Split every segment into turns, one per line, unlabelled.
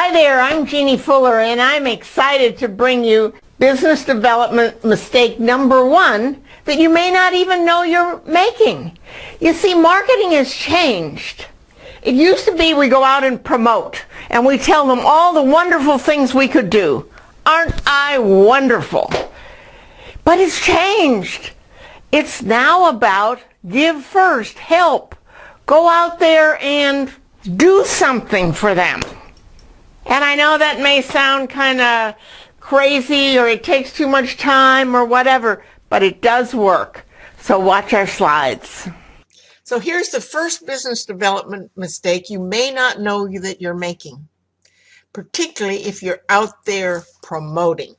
Hi there, I'm Jeannie Fuller, and I'm excited to bring you business development mistake number one that you may not even know you're making. You see, marketing has changed. It used to be we go out and promote, and we tell them all the wonderful things we could do. Aren't I wonderful? But it's changed. It's now about give first, help. Go out there and do something for them. And I know that may sound kind of crazy or it takes too much time or whatever, but it does work. So watch our slides. So here's the first business development mistake you may not know that you're making, particularly if you're out there promoting.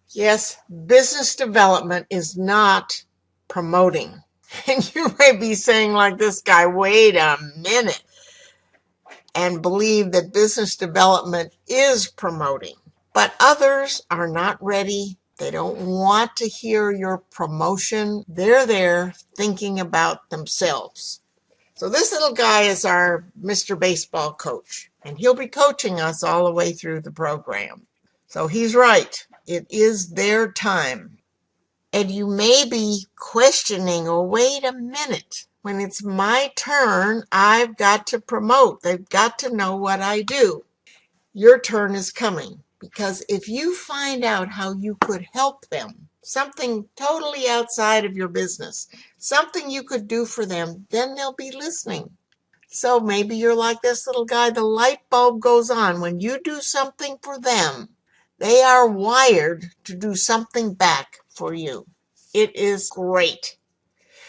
Yes, business development is not promoting. And you may be saying like this guy, wait a minute, and believe that business development is promoting. But others are not ready. They don't want to hear your promotion. They're there thinking about themselves. So this little guy is our Mr. Baseball coach, and he'll be coaching us all the way through the program. So he's right. It is their time. And you may be questioning, oh, wait a minute. When it's my turn, I've got to promote. They've got to know what I do. Your turn is coming, because if you find out how you could help them, something totally outside of your business, something you could do for them, then they'll be listening. So maybe you're like this little guy, the light bulb goes on. When you do something for them, they are wired to do something back for you. It is great.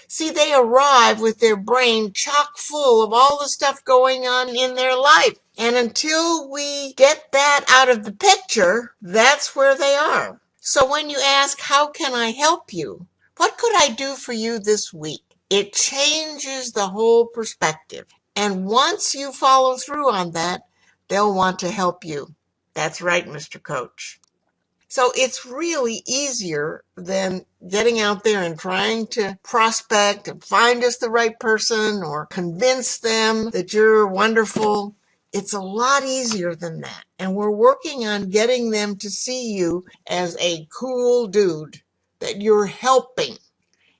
See, they arrive with their brain chock full of all the stuff going on in their life. And until we get that out of the picture, that's where they are. So when you ask, how can I help you? What could I do for you this week? It changes the whole perspective. And once you follow through on that, they'll want to help you. That's right, Mr. Coach. So it's really easier than getting out there and trying to prospect and find us the right person or convince them that you're wonderful. It's a lot easier than that. And we're working on getting them to see you as a cool dude that you're helping.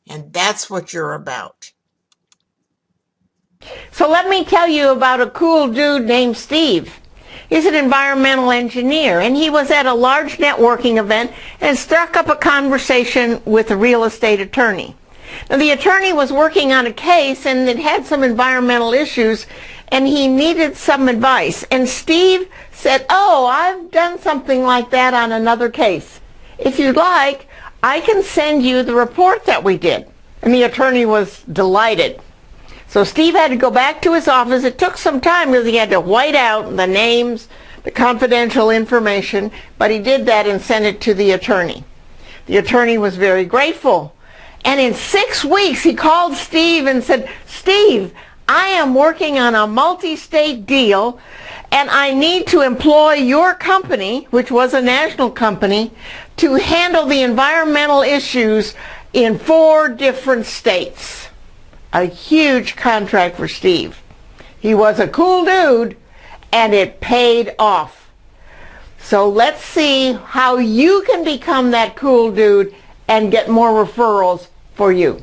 And that's what you're about. So let me tell you about a cool dude named Steve. He's an environmental engineer, and he was at a large networking event and struck up a conversation with a real estate attorney. Now, the attorney was working on a case, and it had some environmental issues, and he needed some advice. And Steve said, oh, I've done something like that on another case. If you'd like, I can send you the report that we did. And the attorney was delighted. So Steve had to go back to his office. It took some time because he had to white out the names, the confidential information, but he did that and sent it to the attorney. The attorney was very grateful. And in 6 weeks, he called Steve and said, Steve, I am working on a multi-state deal, and I need to employ your company, which was a national company, to handle the environmental issues in 4 different states. A huge contract for Steve. He was a cool dude, and it paid off. So let's see how you can become that cool dude and get more referrals for you.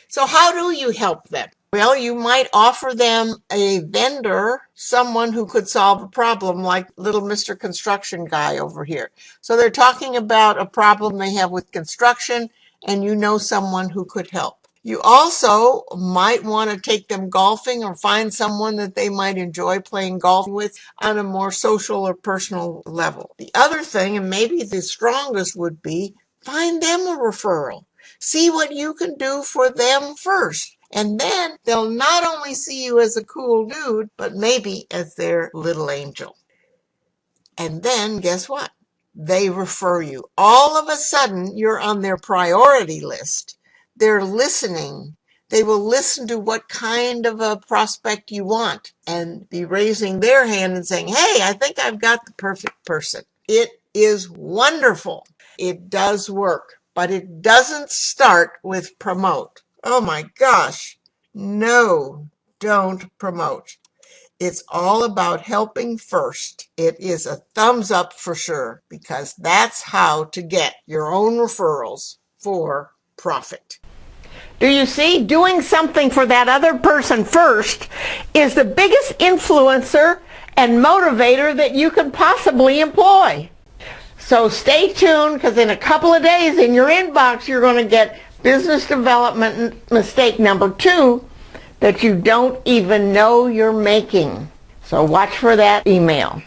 So how do you help them? Well, you might offer them a vendor, someone who could solve a problem, like little Mr. Construction guy over here. So they're talking about a problem they have with construction, and you know someone who could help. You also might want to take them golfing or find someone that they might enjoy playing golf with on a more social or personal level. The other thing, and maybe the strongest, would be find them a referral. See what you can do for them first. And then they'll not only see you as a cool dude, but maybe as their little angel. And then guess what? They refer you. All of a sudden, you're on their priority list. They're listening. They will listen to what kind of a prospect you want and be raising their hand and saying, hey, I think I've got the perfect person. It is wonderful. It does work, but it doesn't start with promote. Oh my gosh. No, don't promote.
It's all about helping first. It is a thumbs up for sure, because that's how to get your own referrals for profit.
Do you see? Doing something for that other person first is the biggest influencer and motivator that you could possibly employ. So stay tuned, because in a couple of days in your inbox you're going to get business development mistake number 2 that you don't even know you're making. So watch for that email.